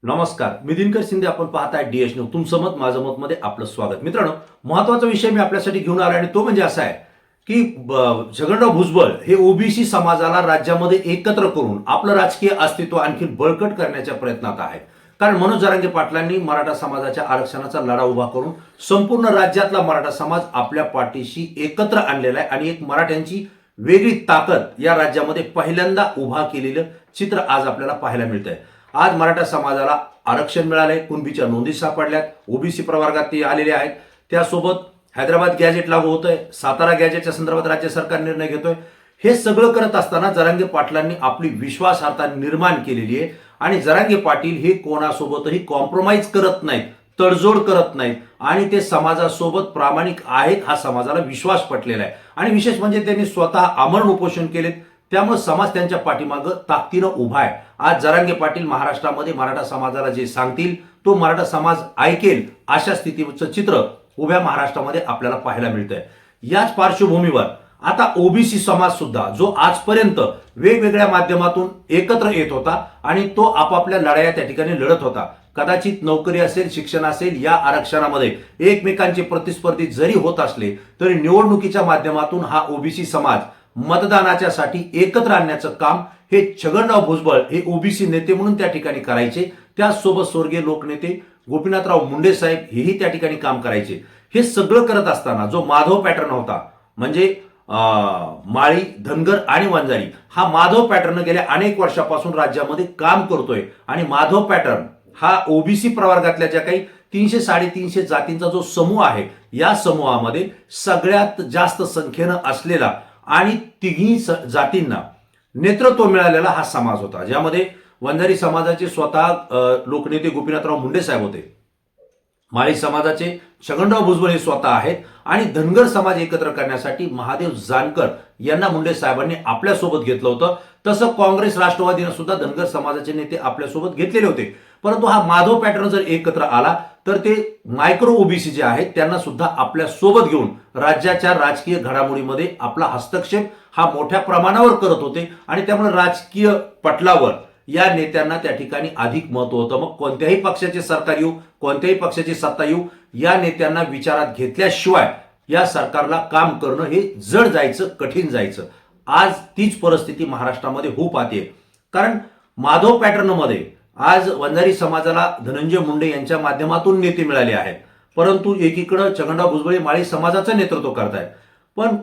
नमस्कार, मी दिनकर शिंदे. आपण पाहताय डीएच न्यूज. तुमचं मत माझं मत मध्ये आपलं स्वागत. मित्रांनो, महत्वाचा विषय मी आपल्यासाठी घेऊन आलो आणि तो म्हणजे असा आहे की छगनराव भुजबळ हे ओबीसी समाजाला राज्यामध्ये एकत्र करून आपलं राजकीय अस्तित्व आणखी बळकट करण्याच्या प्रयत्नात आहेत. कारण मनोज जरांगे पाटलांनी मराठा समाजाच्या आरक्षणाचा लढा उभा करून संपूर्ण राज्यातला मराठा समाज आपल्या पाठीशी एकत्र आणलेला आहे आणि एक मराठ्यांची वेगळी ताकद या राज्यामध्ये पहिल्यांदा उभा केलेलं चित्र आज आपल्याला पाहायला मिळतंय. आज मराठा समाजाला आरक्षण मिळाले, कुणबीच्या नोंदी सापडल्यात, ओबीसी प्रवर्गात ते आलेले आहेत. त्यासोबत हैदराबाद गॅजेट लागू होतंय, सातारा गॅजेटच्या संदर्भात राज्य सरकार निर्णय घेतोय. हे सगळं करत असताना जरांगे पाटलांनी आपली विश्वासार्हता निर्माण केलेली आहे आणि जरांगे पाटील हे कोणासोबतही कॉम्प्रोमाइज करत नाहीत, तडजोड करत नाहीत आणि ते समाजासोबत प्रामाणिक आहेत. हा समाजाला विश्वास पटलेला आहे आणि विशेष म्हणजे त्यांनी स्वतः आमरण उपोषण केलेत. त्यामुळे समाज त्यांच्या पाठीमागं ताकदीनं उभा आहे. आज जरांगे पाटील महाराष्ट्रामध्ये मराठा समाजाला जे सांगतील तो मराठा समाज ऐकेल, अशा स्थितीचं चित्र उभ्या महाराष्ट्रामध्ये आपल्याला पाहायला मिळतंय. याच पार्श्वभूमीवर आता ओबीसी समाज सुद्धा जो आजपर्यंत वेगवेगळ्या माध्यमातून एकत्र येत होता आणि तो आपापल्या लढाया त्या ठिकाणी लढत होता. कदाचित नोकरी असेल, शिक्षण असेल, या आरक्षणामध्ये एकमेकांचे प्रतिस्पर्धी जरी होत असले तरी निवडणुकीच्या माध्यमातून हा ओबीसी समाज मतदानाच्यासाठी एकत्र आणण्याचं काम हे छगनराव भुजबळ हे ओबीसी नेते म्हणून त्या ठिकाणी करायचे. त्याचसोबत स्वर्गीय लोकनेते गोपीनाथराव मुंडे साहेब हेही त्या ठिकाणी काम करायचे. हे सगळं करत असताना जो माधव पॅटर्न होता, म्हणजे माळी, धनगर आणि वंजारी, हा माधव पॅटर्न गेल्या अनेक वर्षापासून राज्यामध्ये काम करतोय आणि माधव पॅटर्न हा ओबीसी प्रवर्गातल्या ज्या काही 300-350 जातींचा जो समूह आहे, या समूहामध्ये सगळ्यात जास्त संख्येनं असलेला आणि तिघी जातींना नेतृत्व मिळालेला हा समाज होता. ज्यामध्ये वंजारी समाजाचे स्वतः लोकनेते गोपीनाथराव मुंडे साहेब होते, माळी समाजाचे छगनराव भुजबळ हे स्वतः आहेत आणि धनगर समाज एकत्र करण्यासाठी महादेव जानकर यांना मुंडे साहेबांनी आपल्यासोबत घेतलं होतं. तसं काँग्रेस, राष्ट्रवादीनं सुद्धा धनगर समाजाचे नेते आपल्यासोबत घेतलेले होते. परंतु हा माधव पॅटर्न जर एकत्र आला तर ते मायक्रो ओबीसी जे आहेत त्यांना सुद्धा आपल्या सोबत घेऊन राज्याच्या राजकीय घडामोडीमध्ये आपला हस्तक्षेप हा मोठ्या प्रमाणावर करत होते आणि त्यामुळे राजकीय पटलावर या नेत्यांना त्या ठिकाणी अधिक महत्व होतं. मग कोणत्याही पक्षाचे सरकार येऊ, कोणत्याही पक्षाची सत्ता येऊ, या नेत्यांना विचारात घेतल्याशिवाय या सरकारला काम करणं हे जड जायचं, कठीण जायचं. आज तीच परिस्थिती महाराष्ट्रामध्ये होऊ पाहते. कारण माधव पॅटर्नमध्ये आज वंजारी समाजाला धनंजय मुंडे यांच्या माध्यमातून नेते मिळाले आहेत, परंतु एकीकडे छगनराव भुजबळ माळी समाजाचं नेतृत्व करतायत. पण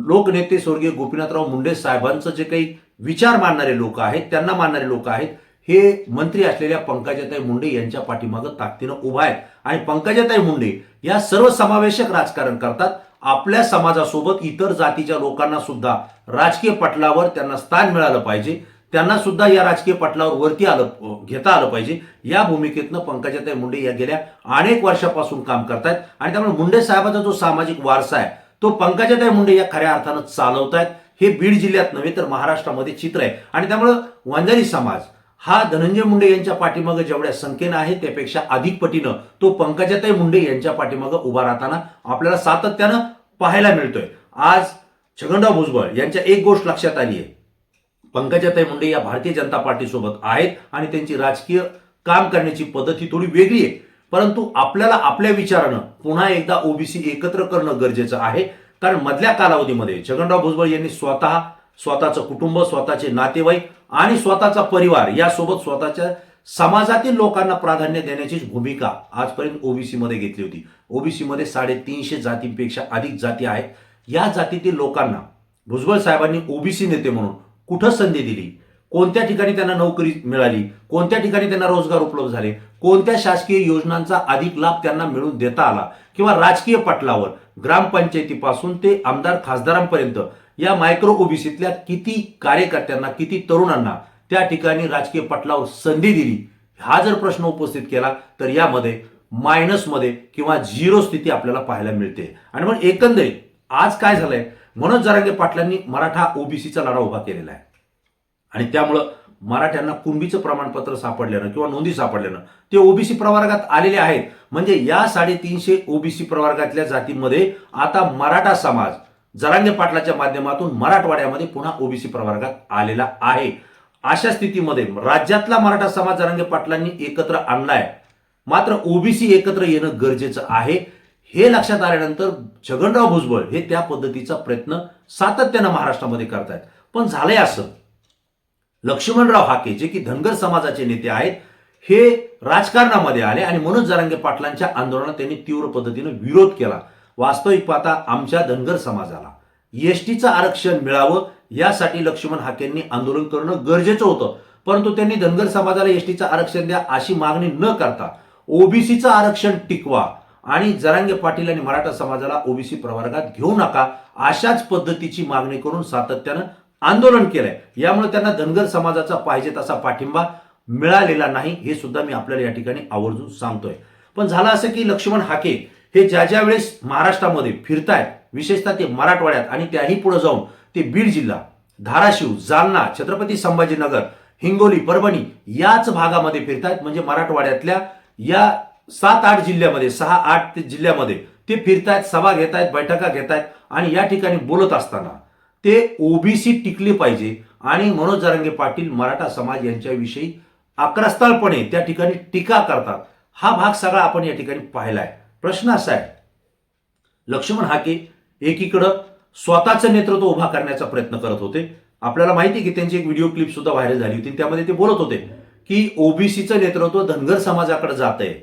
लोकनेते स्वर्गीय गोपीनाथराव मुंडे साहेबांचं जे काही विचार मानणारे लोक आहेत, त्यांना मानणारे लोक आहेत, हे मंत्री असलेल्या पंकजाताई मुंडे यांच्या पाठीमागं ताकदीनं उभा आहेत आणि पंकजाताई मुंडे या सर्वसमावेशक राजकारण करतात. आपल्या समाजासोबत इतर जातीच्या लोकांना सुद्धा राजकीय पटलावर त्यांना स्थान मिळालं पाहिजे, त्यांना सुद्धा या राजकीय पटलावर वरती घेता आलं पाहिजे. या भूमिकेतनं पंकजाताई मुंडे या गेल्या अनेक वर्षापासून काम करतायत आणि त्यामुळे मुंडे साहेबांचा जो सामाजिक वारसा आहे तो पंकजाताई मुंडे या खऱ्या अर्थानं चालवतायत. हे बीड जिल्ह्यात नव्हे तर महाराष्ट्रामध्ये चित्र आहे आणि त्यामुळे वंजारी समाज हा धनंजय मुंडे यांच्या पाठीमागे जेवढ्या संख्येनं आहे त्यापेक्षा अधिक पटीनं तो पंकजाताई मुंडे यांच्या पाठीमागे उभा राहताना आपल्याला सातत्यानं पाहायला मिळतोय. आज छगनराव भुजबळ यांच्या एक गोष्ट लक्षात आली आहे, पंकजाताई मुंडे या भारतीय जनता पार्टीसोबत आहेत आणि त्यांची राजकीय काम करण्याची पद्धत ही थोडी वेगळी आहे. परंतु आपल्याला आपल्या विचारानं पुन्हा एकदा ओबीसी एकत्र करणं गरजेचं आहे. कारण मधल्या कालावधीमध्ये छगनराव भुजबळ यांनी स्वतःचं कुटुंब, स्वतःचे नातेवाईक आणि स्वतःचा परिवार यासोबत स्वतःच्या समाजातील लोकांना प्राधान्य देण्याची भूमिका आजपर्यंत ओबीसी मध्ये घेतली होती. ओबीसी मध्ये 350 जातींपेक्षा अधिक जाती आहेत. या जातीतील लोकांना भुजबळ साहेबांनी ओबीसी नेते म्हणून कुठं संधी दिली, कोणत्या ठिकाणी त्यांना नोकरी मिळाली, कोणत्या ठिकाणी त्यांना रोजगार उपलब्ध झाले, कोणत्या शासकीय योजनांचा अधिक लाभ त्यांना मिळवून देता आला, किंवा राजकीय पटलावर ग्रामपंचायतीपासून ते आमदार खासदारांपर्यंत या मायक्रो ओबीसीतल्या किती कार्यकर्त्यांना, किती तरुणांना त्या ठिकाणी राजकीय पटलावर संधी दिली, हा जर प्रश्न उपस्थित केला तर यामध्ये मायनसमध्ये किंवा झिरो स्थिती आपल्याला पाहायला मिळते. आणि मग एकंदरीत आज काय झालंय, मनोज जरांगे पाटलांनी मराठा ओबीसीचा लढा उभा केलेला आहे आणि त्यामुळं मराठ्यांना कुणबीचं प्रमाणपत्र सापडल्यानं किंवा नोंदी सापडल्यानं ते ओबीसी प्रवर्गात आलेले आहेत. म्हणजे या 350 ओबीसी प्रवर्गातल्या जातींमध्ये आता मराठा समाज जरांगे पाटलाच्या माध्यमातून मराठवाड्यामध्ये पुन्हा ओबीसी प्रवर्गात आलेला आहे. अशा स्थितीमध्ये राज्यातला मराठा समाज जरांगे पाटलांनी एकत्र आणलाय, मात्र ओबीसी एकत्र येणं गरजेचं आहे हे लक्षात आल्यानंतर छगनराव भुजबळ हे त्या पद्धतीचा प्रयत्न सातत्यानं महाराष्ट्रामध्ये करतायत. पण झालंय असं, लक्ष्मणराव हाके जे की धनगर समाजाचे नेते आहेत हे राजकारणामध्ये आले आणि मनोज जरांगे पाटलांच्या आंदोलनाला त्यांनी तीव्र पद्धतीने विरोध केला. वास्तविक पाहता आमच्या धनगर समाजाला एसटीचं आरक्षण मिळावं यासाठी लक्ष्मण हाकेंनी आंदोलन करणं गरजेचं होतं, परंतु त्यांनी धनगर समाजाला एसटीचं आरक्षण द्या अशी मागणी न करता ओबीसीचं आरक्षण टिकवा आणि जरांगे पाटील आणि मराठा समाजाला ओबीसी प्रवर्गात घेऊ नका अशाच पद्धतीची मागणी करून सातत्यानं आंदोलन केलंय. यामुळे त्यांना धनगर समाजाचा पाहिजे तसा पाठिंबा मिळालेला नाही हे सुद्धा मी आपल्याला या ठिकाणी आवर्जून सांगतोय. पण झालं असं की लक्ष्मण हाके हे ज्या वेळेस महाराष्ट्रामध्ये फिरतायत, विशेषतः ते मराठवाड्यात आणि त्याही पुढे जाऊन ते बीड जिल्हा, धाराशिव, जालना, छत्रपती संभाजीनगर, हिंगोली, परभणी याच भागामध्ये फिरतायत. म्हणजे मराठवाड्यातल्या या 7-8 जिल्ह्यामध्ये 6-8 जिल्ह्यामध्ये ते फिरतायत, सभा घेतायत, बैठका घेतायत आणि या ठिकाणी बोलत असताना ते ओबीसी टिकले पाहिजे आणि मनोज जरांगे पाटील मराठा समाज यांच्याविषयी आक्रस्ताळपणे त्या ठिकाणी टीका करतात. हा भाग सगळा आपण या ठिकाणी पाहिलाय. प्रश्न असा आहे, लक्ष्मण हाके एकीकडं स्वतःचं नेतृत्व उभा करण्याचा प्रयत्न करत होते. आपल्याला माहिती आहे की त्यांची एक व्हिडिओ क्लिप सुद्धा व्हायरल झाली होती, त्यामध्ये ते बोलत होते की ओबीसीचं नेतृत्व धनगर समाजाकडे जात आहे.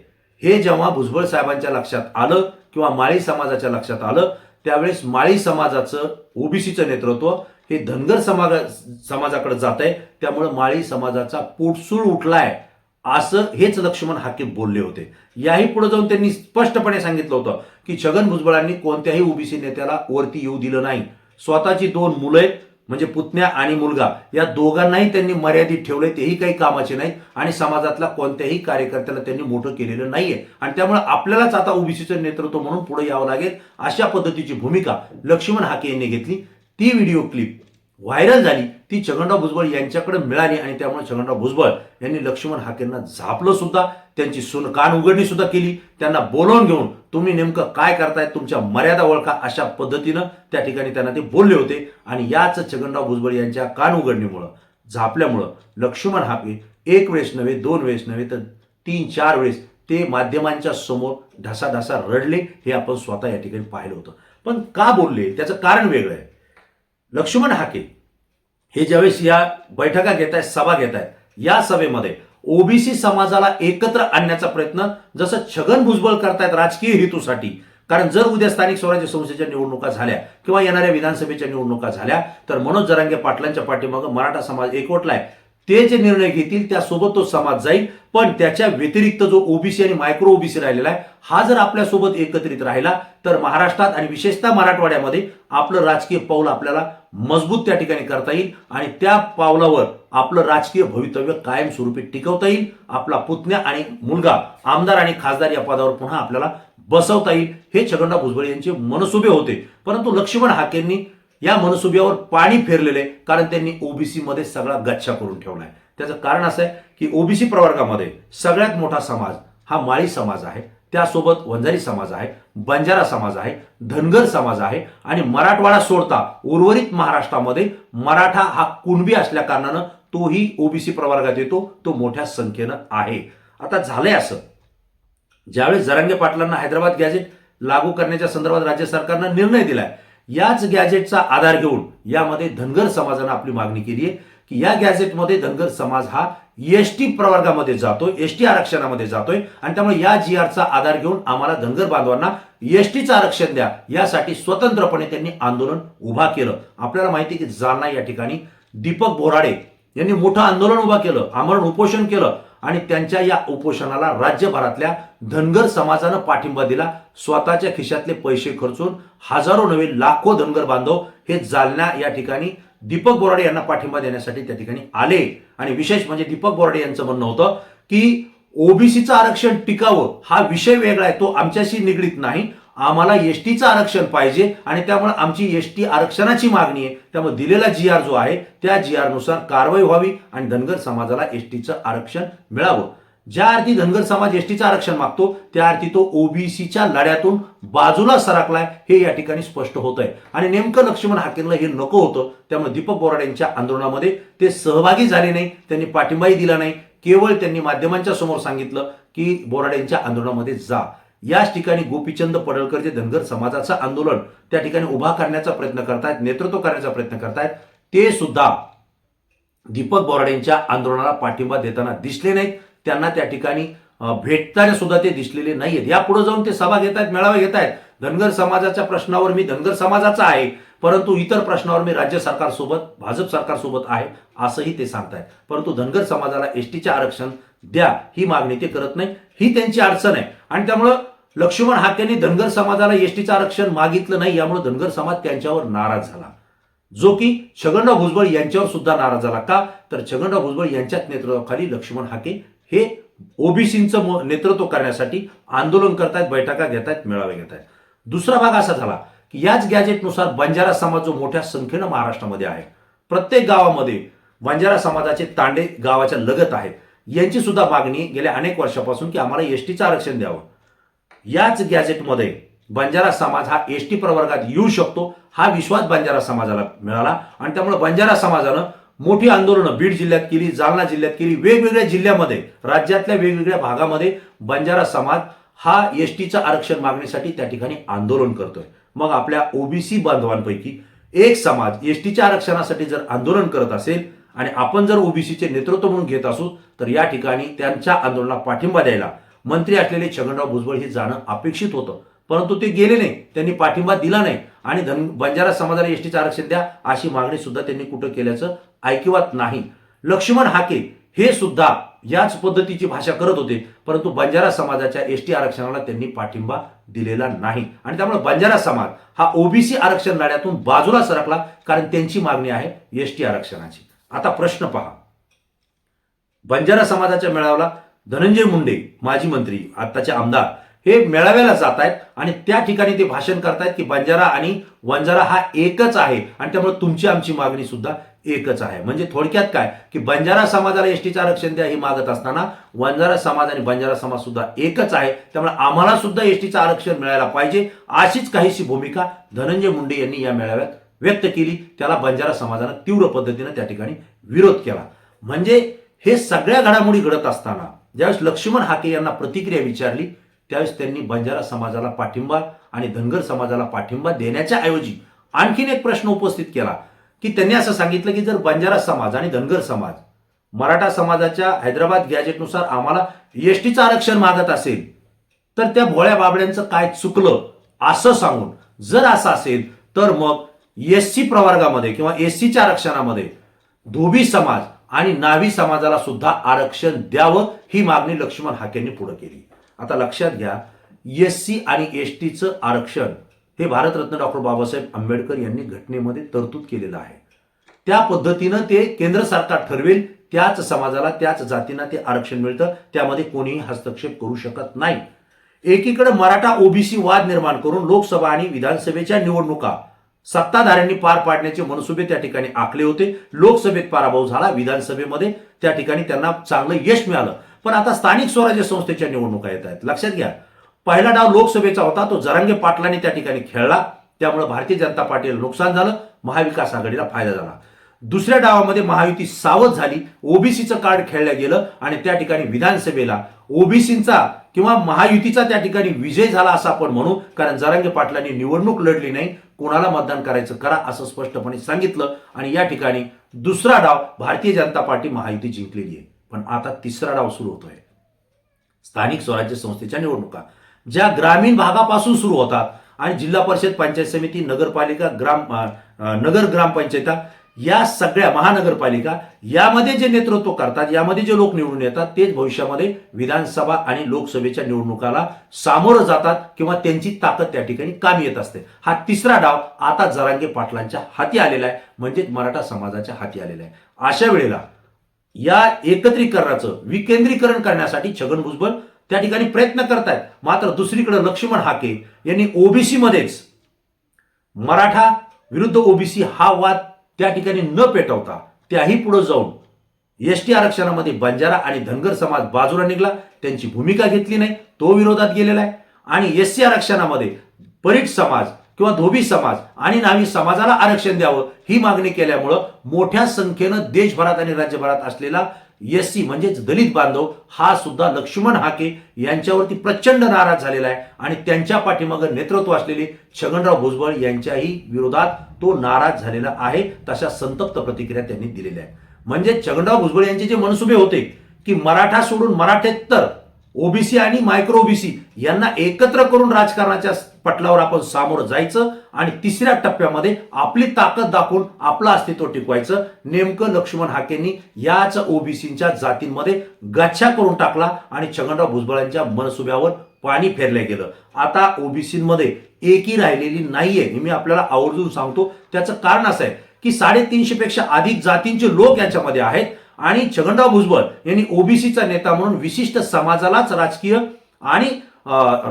हे जेव्हा भुजबळ साहेबांच्या लक्षात आलं किंवा माळी समाजाच्या लक्षात आलं त्यावेळेस माळी समाजाचं ओबीसीचं नेतृत्व हे धनगर समाजाकडे जात आहे, त्यामुळे माळी समाजाचा पोटसूळ उठलाय असं हेच लक्ष्मण हाके बोलले होते. याही पुढे जाऊन त्यांनी स्पष्टपणे सांगितलं होतं की छगन भुजबळांनी कोणत्याही ओबीसी नेत्याला वरती येऊ दिलं नाही. स्वतःची 2 मुलं म्हणजे पुतण्या आणि मुलगा या दोघांनाही त्यांनी मर्यादित ठेवले, तेही काही कामाचे नाहीत आणि समाजातला कोणत्याही कार्यकर्त्याला त्यांनी मोठं केलेलं नाहीये आणि त्यामुळे आपल्यालाच आता ओबीसीचं नेतृत्व म्हणून पुढे यावं लागेल अशा पद्धतीची भूमिका लक्ष्मण हाके यांनी घेतली. ती व्हिडिओ क्लिप व्हायरल झाली, ती छगनराव भुजबळ यांच्याकडे मिळाली आणि त्यामुळे छगनराव भुजबळ यांनी लक्ष्मण हाकेंना झापलं सुद्धा, त्यांची कान उघडणी सुद्धा केली. त्यांना बोलावून घेऊन तुम्ही नेमकं काय करताय, तुमच्या मर्यादा ओळखा अशा पद्धतीनं त्या ठिकाणी त्यांना ते बोलले होते. आणि याच छगनराव भुजबळ यांच्या कान उघडणीमुळं, झापल्यामुळं लक्ष्मण हाके एक वेळेस नव्हे, 2 वेळेस नव्हे तर 3-4 वेळेस ते माध्यमांच्या समोर ढासाढासा रडले. हे आपण स्वतः या ठिकाणी पाहिलं होतं. पण का बोलले त्याचं कारण वेगळं आहे. लक्ष्मण हाके हे ज्यावेळेस या बैठका घेत आहेत, सभा घेत आहेत, या सभेमध्ये ओबीसी समाजाला एकत्र आणण्याचा प्रयत्न जसं छगन भुजबळ करतायत राजकीय हेतूसाठी, कारण जर उद्या स्थानिक स्वराज्य संस्थेच्या निवडणुका झाल्या किंवा येणाऱ्या विधानसभेच्या निवडणुका झाल्या तर मनोज जरांगे पाटलांच्या पाठीमागे मराठा समाज एकवटलाय, ते जे निर्णय घेतील त्यासोबत तो समाज जाईल. पण त्याच्या व्यतिरिक्त जो ओबीसी आणि मायक्रो ओबीसी राहिलेला आहे हा जर आपल्यासोबत एकत्रित राहिला तर महाराष्ट्रात आणि विशेषतः मराठवाड्यामध्ये आपलं राजकीय पाऊल आपल्याला मजबूत त्या ठिकाणी करता येईल आणि त्या पावलावर आपलं राजकीय भवितव्य कायमस्वरूपी टिकवता येईल. आपला पुतण्या आणि मुलगा आमदार आणि खासदार या पदावर पुन्हा आपल्याला बसवता येईल. हे छगनराव भुजबळ यांचे मनसुबे होते, परंतु लक्ष्मण हाकेंनी या मनसुब्यावर पाणी फेरलेले, कारण त्यांनी ओबीसी मध्ये सगळा गच्चा करून ठेवलाय. त्याचं कारण असं आहे की ओबीसी प्रवर्गामध्ये सगळ्यात मोठा समाज हा माळी समाज आहे, त्यासोबत वंजारी समाज आहे, बंजारा समाज आहे, धनगर समाज आहे आणि मराठवाडा सोडता उर्वरित महाराष्ट्रामध्ये मराठा हा कुणबी असल्या कारणानं तोही ओबीसी प्रवर्गात येतो, तो मोठ्या संख्येनं आहे. आता झालंय असं, ज्यावेळेस जरांगे पाटलांना हैदराबाद गॅझेट लागू करण्याच्या संदर्भात राज्य सरकारनं निर्णय दिलाय, याच गॅझेटचा आधार घेऊन यामध्ये धनगर समाजानं आपली मागणी केली आहे की या गॅझेटमध्ये धनगर समाज हा एसटी प्रवर्गामध्ये जातोय, एसटी आरक्षणामध्ये जातोय आणि त्यामुळे या जीआरचा आधार घेऊन आम्हाला धनगर बांधवांना एसटीचं आरक्षण द्या यासाठी स्वतंत्रपणे त्यांनी आंदोलन उभा केलं. आपल्याला माहिती आहे की जालना या ठिकाणी दीपक बोराडे यांनी मोठं आंदोलन उभा केलं, आमरण उपोषण केलं आणि त्यांच्या या उपोषणाला राज्यभरातल्या धनगर समाजानं पाठिंबा दिला. स्वतःच्या खिशातले पैसे खर्चून हजारो नव्हे लाखो धनगर बांधव हे जालना या ठिकाणी दीपक बोराडे यांना पाठिंबा देण्यासाठी त्या ठिकाणी आले. आणि विशेष म्हणजे दीपक बोराडे यांचं म्हणणं होतं की ओबीसीचं आरक्षण टिकावं हा विषय वेगळा आहे, तो आमच्याशी निगडीत नाही, आम्हाला एसटीचं आरक्षण पाहिजे आणि त्यामुळे आमची एसटी आरक्षणाची मागणी आहे. त्यामुळे दिलेला जी आर जो आहे त्या जी आर नुसार कारवाई व्हावी आणि धनगर समाजाला एसटीचं आरक्षण मिळावं. ज्या अर्थी धनगर समाज एसटीचं आरक्षण मागतो त्या अर्थी तो ओबीसीच्या लढ्यातून बाजूला सरकलाय हे या ठिकाणी स्पष्ट होत आहे. आणि नेमकं लक्ष्मण हाकेंना हे नको होतं, त्यामुळे दीपक बोराडेंच्या आंदोलनामध्ये ते सहभागी झाले नाही, त्यांनी पाठिंबाही दिला नाही. केवळ त्यांनी माध्यमांच्या समोर सांगितलं की बोराडेंच्या आंदोलनामध्ये जा. याच ठिकाणी गोपीचंद पडळकर जे धनगर समाजाचं आंदोलन त्या ठिकाणी उभा करण्याचा प्रयत्न करतायत, नेतृत्व करण्याचा प्रयत्न करतायत, ते सुद्धा दीपक बोराडेंच्या आंदोलनाला पाठिंबा देताना दिसले नाहीत. त्यांना त्या ठिकाणी भेटताना सुद्धा ते दिसलेले नाहीयेत. या पुढे जाऊन ते सभा घेत आहेत, मेळावे घेत आहेत. धनगर समाजाच्या प्रश्नावर मी धनगर समाजाचा आहे, परंतु इतर प्रश्नावर मी राज्य सरकारसोबत, भाजप सरकारसोबत आहे असंही ते सांगतायत. परंतु धनगर समाजाला एसटीचे आरक्षण द्या ही मागणी ते करत नाही, ही त्यांची अडचण आहे. आणि त्यामुळं लक्ष्मण हाकेंनी धनगर समाजाला एसटीचं आरक्षण मागितलं नाही, यामुळे धनगर समाज त्यांच्यावर नाराज झाला, जो की छगनराव भुजबळ यांच्यावर सुद्धा नाराज झाला. का तर छगनराव भुजबळ यांच्याच नेतृत्वाखाली लक्ष्मण हाके हे ओबीसीचं नेतृत्व करण्यासाठी आंदोलन करतायत, बैठका घेत आहेत, मेळावे घेत आहेत. दुसरा भाग असा झाला की याच गॅजेटनुसार बंजारा समाज जो मोठ्या संख्येनं महाराष्ट्रामध्ये आहे, प्रत्येक गावामध्ये बंजारा समाजाचे तांडे गावाच्या लगत आहेत, यांची सुद्धा मागणी गेल्या अनेक वर्षापासून की आम्हाला एसटीचं आरक्षण द्यावं. याच गॅजेटमध्ये बंजारा समाज हा एसटी प्रवर्गात येऊ शकतो हा विश्वास बंजारा समाजाला मिळाला. आणि त्यामुळे बंजारा समाजानं मोठी आंदोलनं बीड जिल्ह्यात केली, जालना जिल्ह्यात केली, वेगवेगळ्या जिल्ह्यामध्ये, राज्यातल्या वेगवेगळ्या भागामध्ये बंजारा समाज हा एसटीचं आरक्षण मागणीसाठी त्या ठिकाणी आंदोलन करतोय. मग आपल्या ओबीसी बांधवांपैकी एक समाज एसटीच्या आरक्षणासाठी जर आंदोलन करत असेल आणि आपण जर ओबीसीचे नेतृत्व म्हणून घेत असू तर या ठिकाणी त्यांच्या आंदोलनाला पाठिंबा द्यायला मंत्री असलेले छगनराव भुजबळ हे जाणं अपेक्षित होतं. परंतु ते गेले नाही, त्यांनी पाठिंबा दिला नाही आणि बंजारा समाजाला एसटीचं आरक्षण द्या अशी मागणी सुद्धा त्यांनी कुठं केल्याचं ऐकिवात नाही. लक्ष्मण हाके हे सुद्धा याच पद्धतीची भाषा करत होते, परंतु बंजारा समाजाच्या एसटी आरक्षणाला त्यांनी पाठिंबा दिलेला नाही. आणि त्यामुळे बंजारा समाज हा ओबीसी आरक्षण लढ्यातून बाजूला सरकला, कारण त्यांची मागणी आहे एसटी आरक्षणाची. आता प्रश्न पहा, बंजारा समाजाच्या मेळाव्याला धनंजय मुंडे माजी मंत्री आताचे आमदार हे मेळाव्याला जात आहेत आणि त्या ठिकाणी ते भाषण करतायत की बंजारा आणि वंजारा हा एकच आहे आणि त्यामुळे तुमची आमची मागणी सुद्धा एकच आहे. म्हणजे थोडक्यात काय की बंजारा समाजाला एसटीचं आरक्षण द्या ही मागत असताना वंजारा समाज आणि बंजारा समाज सुद्धा एकच आहे, त्यामुळे आम्हाला सुद्धा एसटीचं आरक्षण मिळायला पाहिजे अशीच काहीशी भूमिका धनंजय मुंडे यांनी या मेळाव्यात व्यक्त केली. त्याला बंजारा समाजानं तीव्र पद्धतीने त्या ठिकाणी विरोध केला. म्हणजे हे सगळ्या घडामोडी घडत असताना ज्यावेळेस लक्ष्मण हाके यांना प्रतिक्रिया विचारली त्यावेळेस त्यांनी बंजारा समाजाला पाठिंबा आणि धनगर समाजाला पाठिंबा देण्याच्या ऐवजी आणखीन एक प्रश्न उपस्थित केला की त्यांनी असं सांगितलं की जर बंजारा समाज आणि धनगर समाज मराठा समाजाच्या हैदराबाद गॅजेटनुसार आम्हाला एसटीचं आरक्षण मागत असेल तर त्या भोळ्या बाबड्यांचं काय चुकलं असं सांगून, जर असं असेल तर मग एससी प्रवर्गामध्ये किंवा एससीच्या आरक्षणामध्ये धोबी समाज आणि नावी समाजाला सुद्धा आरक्षण द्यावं ही मागणी लक्ष्मण हाकेंनी पुढे केली. आता लक्षात घ्या, एससी आणि एसटीचं आरक्षण हे भारतरत्न डॉक्टर बाबासाहेब आंबेडकर यांनी घटनेमध्ये तरतूद केलेलं आहे. त्या पद्धतीनं ते केंद्र सरकार ठरवेल त्याच समाजाला त्याच जातींना ते आरक्षण मिळतं, त्यामध्ये कोणीही हस्तक्षेप करू शकत नाही. एकीकडे मराठा ओबीसी वाद निर्माण करून लोकसभा आणि विधानसभेच्या निवडणुका सत्ताधाऱ्यांनी पार पाडण्याचे मनसुबे त्या ठिकाणी आखले होते. लोकसभेत पराभव झाला, विधानसभेमध्ये त्या ठिकाणी त्यांना चांगलं यश मिळालं. पण आता स्थानिक स्वराज्य संस्थेच्या निवडणुका येत आहेत. लक्षात घ्या, पहिला डाव लोकसभेचा होता, तो जरांगे पाटलांनी त्या ठिकाणी खेळला, त्यामुळे भारतीय जनता पार्टीला नुकसान झालं, महाविकास आघाडीला फायदा झाला. दुसऱ्या डावामध्ये महायुती सावध झाली, ओबीसीचं कार्ड खेळलं गेलं आणि त्या ठिकाणी विधानसभेला ओबीसीचा किंवा महायुतीचा त्या ठिकाणी विजय झाला असं आपण म्हणू, कारण जरांगे पाटलांनी निवडणूक लढली नाही, कोणाला मतदान करायचं करा असं स्पष्टपणे सांगितलं आणि या ठिकाणी दुसरा डाव भारतीय जनता पार्टी महायुती जिंकलेली आहे. पण आता तिसरा डाव सुरू होतोय. स्थानिक स्वराज्य संस्थेच्या निवडणुका ज्या ग्रामीण भागापासून सुरू होतात आणि जिल्हा परिषद, पंचायत समिती, नगरपालिका, नगर ग्रामपंचायता या सगळ्या महानगरपालिका यामध्ये जे नेतृत्व करतात, यामध्ये जे लोक निवडून येतात तेच भविष्यामध्ये विधानसभा आणि लोकसभेच्या निवडणुकाला सामोरं जातात किंवा त्यांची ताकद त्या ठिकाणी कामी येत असते. हा तिसरा डाव आता जरांगे पाटलांच्या हाती आलेला आहे, म्हणजे मराठा समाजाच्या हाती आलेला आहे. अशा वेळेला या एकत्रीकरणाचं विकेंद्रीकरण करण्यासाठी छगन भुजबळ त्या ठिकाणी प्रयत्न करतायत. मात्र दुसरीकडे लक्ष्मण हाके यांनी ओबीसी मध्येच मराठा विरुद्ध ओबीसी हा वाद त्या ठिकाणी न पेटवता त्याही पुढे जाऊन एसटी आरक्षणामध्ये बंजारा आणि धनगर समाज बाजूला निघाला, त्यांची भूमिका घेतली नाही, तो विरोधात गेलेला आहे. आणि एससी आरक्षणामध्ये परीट समाज किंवा धोबी समाज आणि न्हावी समाजाला आरक्षण द्यावं ही मागणी केल्यामुळं मोठ्या संख्येनं देशभरात आणि राज्यभरात असलेला एससी म्हणजेच दलित बांधव हा सुद्धा लक्ष्मण हाके यांच्यावरती प्रचंड नाराज झालेला आहे. आणि त्यांच्या पाठीमागे नेतृत्व असलेले छगनराव भुजबळ यांच्याही विरोधात तो नाराज झालेला आहे. तशा संतप्त प्रतिक्रिया त्यांनी दिलेल्या आहे. म्हणजे छगनराव भुजबळ यांचे जे मनसुबे होते की मराठा सोडून मराठेतर ओबीसी आणि मायक्रो ओबीसी यांना एकत्र करून राजकारणाच्या पटलावर आपण सामोरं जायचं आणि तिसऱ्या टप्प्यामध्ये आपली ताकद दाखवून आपलं अस्तित्व टिकवायचं, नेमकं लक्ष्मण हाकेंनी याच ओबीसीच्या जातींमध्ये गच्छा करून टाकला आणि छगनराव भुजबळांच्या मनसुब्यावर पाणी फेरलं गेलं. आता ओबीसीमध्ये एकही राहिलेली नाहीये हे मी आपल्याला आवर्जून सांगतो. त्याचं कारण असं आहे की 350 पेक्षा अधिक जातींचे लोक याच्यामध्ये आहेत आणि छगनराव भुजबळ यांनी ओबीसीचा नेता म्हणून विशिष्ट समाजालाच राजकीय आणि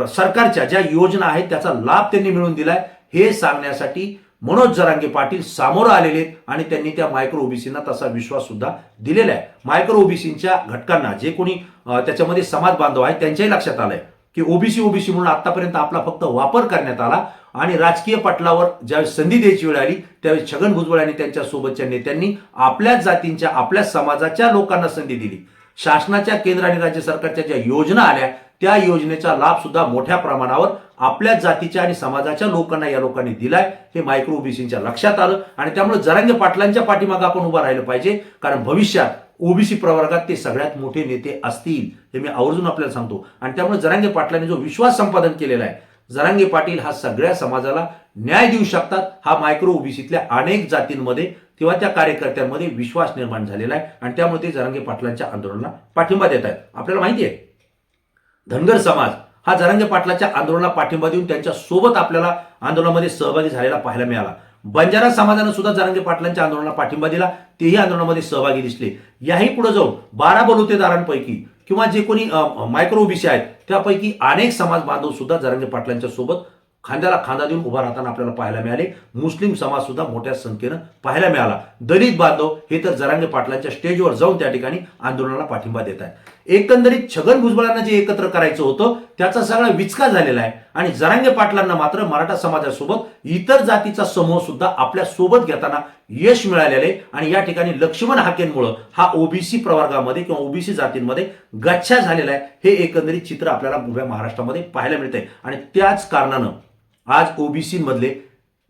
सरकारच्या ज्या योजना आहेत त्याचा लाभ त्यांनी मिळवून दिलाय हे सांगण्यासाठी मनोज जरांगे पाटील सामोरं आलेले आणि त्यांनी त्या मायक्रो ओबीसींना तसा विश्वास सुद्धा दिलेला आहे. मायक्रो ओबीसींच्या घटकांना जे कोणी त्याच्यामध्ये समाज बांधव आहेत त्यांच्याही लक्षात आलंय की ओबीसी म्हणून आतापर्यंत आपला फक्त वापर करण्यात आला आणि राजकीय पटलावर ज्यावेळी संधी द्यायची वेळ आली त्यावेळी छगन भुजबळ आणि त्यांच्या सोबतच्या नेत्यांनी आपल्याच जातींच्या आपल्याच समाजाच्या लोकांना संधी दिली. शासनाच्या केंद्र आणि राज्य सरकारच्या ज्या योजना आल्या त्या योजनेचा लाभ सुद्धा मोठ्या प्रमाणावर आपल्याच जातीच्या आणि समाजाच्या लोकांना या लोकांनी दिलाय हे मायक्रो ओबीसींच्या लक्षात आलं. आणि त्यामुळे जरांगे पाटलांच्या पाठीमागे आपण उभं राहिलं पाहिजे, कारण भविष्यात ओबीसी प्रवर्गात ते सगळ्यात मोठे नेते असतील हे मी आवर्जून आपल्याला सांगतो. आणि त्यामुळे जरांगे पाटलांनी जो विश्वास संपादन केलेला आहे, जरांगे पाटील हा सगळ्या समाजाला न्याय देऊ शकतात, हा मायक्रो ओबीसीतल्या अनेक जातींमध्ये किंवा त्या कार्यकर्त्यांमध्ये विश्वास निर्माण झालेला आहे. आणि त्यामुळे ते जरांगे पाटलांच्या आंदोलनाला पाठिंबा देत आहेत. आपल्याला माहिती आहे धनगर समाज हा जरांगे पाटलाच्या आंदोलनाला पाठिंबा देऊन त्यांच्या सोबत आपल्याला आंदोलनामध्ये सहभागी झालेला पाहायला मिळाला. बंजारा समाजानं सुद्धा जरांगे पाटलांच्या आंदोलनाला पाठिंबा दिला, तेही आंदोलनामध्ये सहभागी दिसले. याही पुढे जाऊन 12 बलुतेदारांपैकी किंवा जे कोणी मायक्रो ओबीसी आहेत त्यापैकी अनेक समाज बांधव सुद्धा जरांगे पाटलांच्या सोबत खांद्याला खांदा देऊन उभा राहताना आपल्याला पाहायला मिळाले. मुस्लिम समाज सुद्धा मोठ्या संख्येनं पाहायला मिळाला. दलित बांधव हे तर जरांगे पाटलांच्या स्टेजवर जाऊन त्या ठिकाणी आंदोलनाला पाठिंबा देत आहेत. एकंदरीत छगन भुजबळांना जे एकत्र करायचं होतं त्याचा सगळा विचका झालेला आहे आणि जरांगे पाटलांना मात्र मराठा समाजासोबत इतर जातीचा समूह सुद्धा आपल्या सोबत घेताना यश मिळालेले. आणि या ठिकाणी लक्ष्मण हाकेंमुळे हा ओबीसी प्रवर्गामध्ये किंवा ओबीसी जातींमध्ये गच्छा झालेला आहे हे एकंदरीत चित्र आपल्याला उभ्या महाराष्ट्रामध्ये पाहायला मिळतंय. आणि त्याच कारणानं आज ओबीसी मधले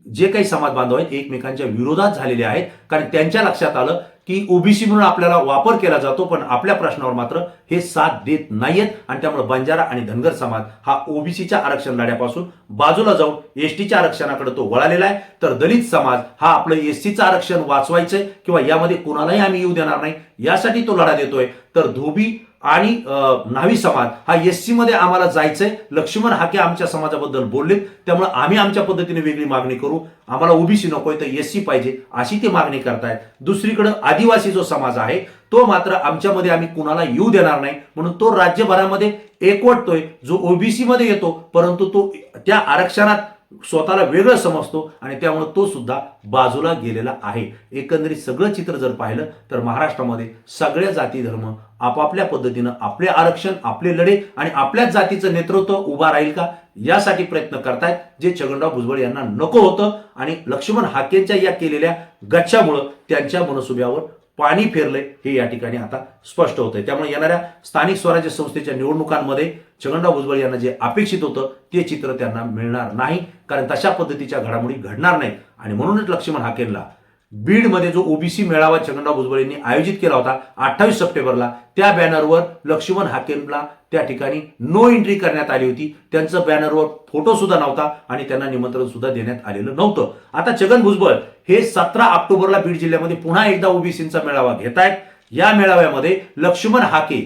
जे काही समाज बांधव आहेत एकमेकांच्या विरोधात झालेले आहेत, कारण त्यांच्या लक्षात आलं की ओबीसी म्हणून आपल्याला वापर केला जातो पण आपल्या प्रश्नावर मात्र हे साथ देत नाहीयेत. आणि त्यामुळे बंजारा आणि धनगर समाज हा ओबीसीच्या आरक्षण लढ्यापासून बाजूला जाऊन एसटीच्या आरक्षणाकडे तो वळालेला आहे, तर दलित समाज हा आपलं एससीचं आरक्षण वाचवायचंय किंवा यामध्ये कोणालाही आम्ही येऊ देणार नाही यासाठी तो लढा देतोय. तर धोबी आणि न्हावी समाज हा एससी मध्ये आम्हाला जायचंय, लक्ष्मण हाके आमच्या समाजाबद्दल बोलले त्यामुळे आम्ही आमच्या पद्धतीने वेगळी मागणी करू, आम्हाला ओबीसी नकोय तर एससी पाहिजे अशी ती मागणी करतायत. दुसरीकडे आदिवासी जो समाज आहे तो मात्र आमच्यामध्ये आम्ही कुणाला येऊ देणार नाही म्हणून तो राज्यभरामध्ये एकवटतोय. जो ओबीसी मध्ये येतो परंतु तो त्या आरक्षणात स्वतःला वेगळं समजतो आणि त्यामुळे तो सुद्धा बाजूला गेलेला आहे. एकंदरीत सगळं चित्र जर पाहिलं तर महाराष्ट्रामध्ये सगळ्या जाती धर्म आपापल्या पद्धतीनं आपले आरक्षण आपले लढे आणि आपल्याच जातीचं नेतृत्व उभा राहील का यासाठी प्रयत्न करतायत, जे छगनराव भुजबळ यांना नको होतं. आणि लक्ष्मण हाकेंच्या या केलेल्या गच्छामुळे त्यांच्या मनसुब्यावर पाणी फेरलंय हे या ठिकाणी आता स्पष्ट होतंय. त्यामुळे येणाऱ्या स्थानिक स्वराज्य संस्थेच्या निवडणुकांमध्ये छगनराव भुजबळ यांना जे अपेक्षित होतं ते चित्र त्यांना मिळणार नाही, कारण तशा पद्धतीच्या घडामोडी घडणार नाहीत. आणि म्हणूनच लक्ष्मण हाकेंना बीडमध्ये जो ओबीसी मेळावा छगनराव भुजबळ यांनी आयोजित केला होता 28 सप्टेंबरला, त्या बॅनरवर लक्ष्मण हाकेंना त्या ठिकाणी नो एंट्री करण्यात आली होती. त्यांचं बॅनरवर फोटो सुद्धा नव्हता आणि त्यांना निमंत्रण सुद्धा देण्यात आलेलं नव्हतं. आता छगन भुजबळ हे 17 ऑक्टोबरला बीड जिल्ह्यामध्ये पुन्हा एकदा ओबीसींचा मेळावा घेत आहेत. या मेळाव्यामध्ये लक्ष्मण हाके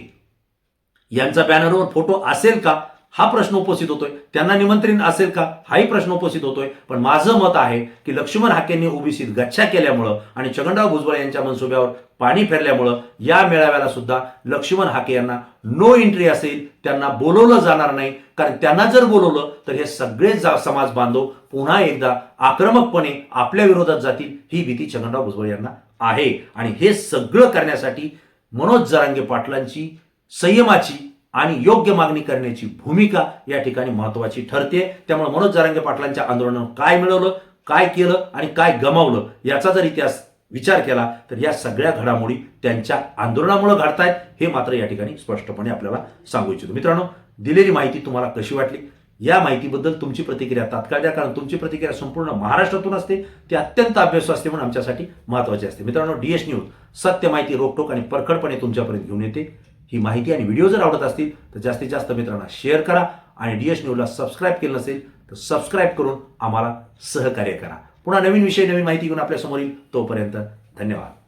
यांचा बॅनरवर फोटो असेल का हा प्रश्न उपस्थित होतोय, त्यांना निमंत्रण असेल का हाही प्रश्न उपस्थित होतोय. पण माझं मत आहे की लक्ष्मण हाकेंनी ओबीसीत गच्छा केल्यामुळं आणि छगनराव भुजबळ यांच्या मनसुब्यावर पाणी फेरल्यामुळं या मेळाव्याला सुद्धा लक्ष्मण हाके यांना नो एंट्री असेल, त्यांना बोलवलं जाणार नाही. कारण त्यांना जर बोलवलं तर हे सगळे समाज बांधव पुन्हा एकदा आक्रमकपणे आपल्या विरोधात जातील ही भीती छगनराव भुजबळ यांना आहे. आणि हे सगळं करण्यासाठी मनोज जरांगे पाटलांची संयमाची आणि योग्य मागणी करण्याची भूमिका या ठिकाणी महत्वाची ठरते. त्यामुळे मनोज जरांगे पाटलांच्या आंदोलनानं काय मिळवलं, काय केलं आणि काय गमावलं याचा जर इतिहास विचार केला तर या सगळ्या घडामोडी त्यांच्या आंदोलनामुळे घडतायत हे मात्र या ठिकाणी स्पष्टपणे आपल्याला सांगू इच्छितो. मित्रांनो, दिलेली माहिती तुम्हाला कशी वाटली, या माहितीबद्दल तुमची प्रतिक्रिया तात्काळ द्या, कारण तुमची प्रतिक्रिया संपूर्ण महाराष्ट्रातून असते, ती अत्यंत अभ्यासू असते म्हणून आमच्यासाठी महत्त्वाची असते. मित्रांनो, DS न्यूज सत्य माहिती रोखोक आणि परखडपणे तुमच्यापर्यंत घेऊन येते. ही माहिती आणि व्हिडिओ जर आवडत असतील तर जास्तीत जास्त मित्रांना शेअर करा आणि DS न्यूजला सबस्क्राईब केलं नसेल तर सबस्क्राईब करून आम्हाला सहकार्य करा. पुन्हा नवीन विषय, नवीन माहिती घेऊन आपल्यासमोर येईल. तोपर्यंत धन्यवाद.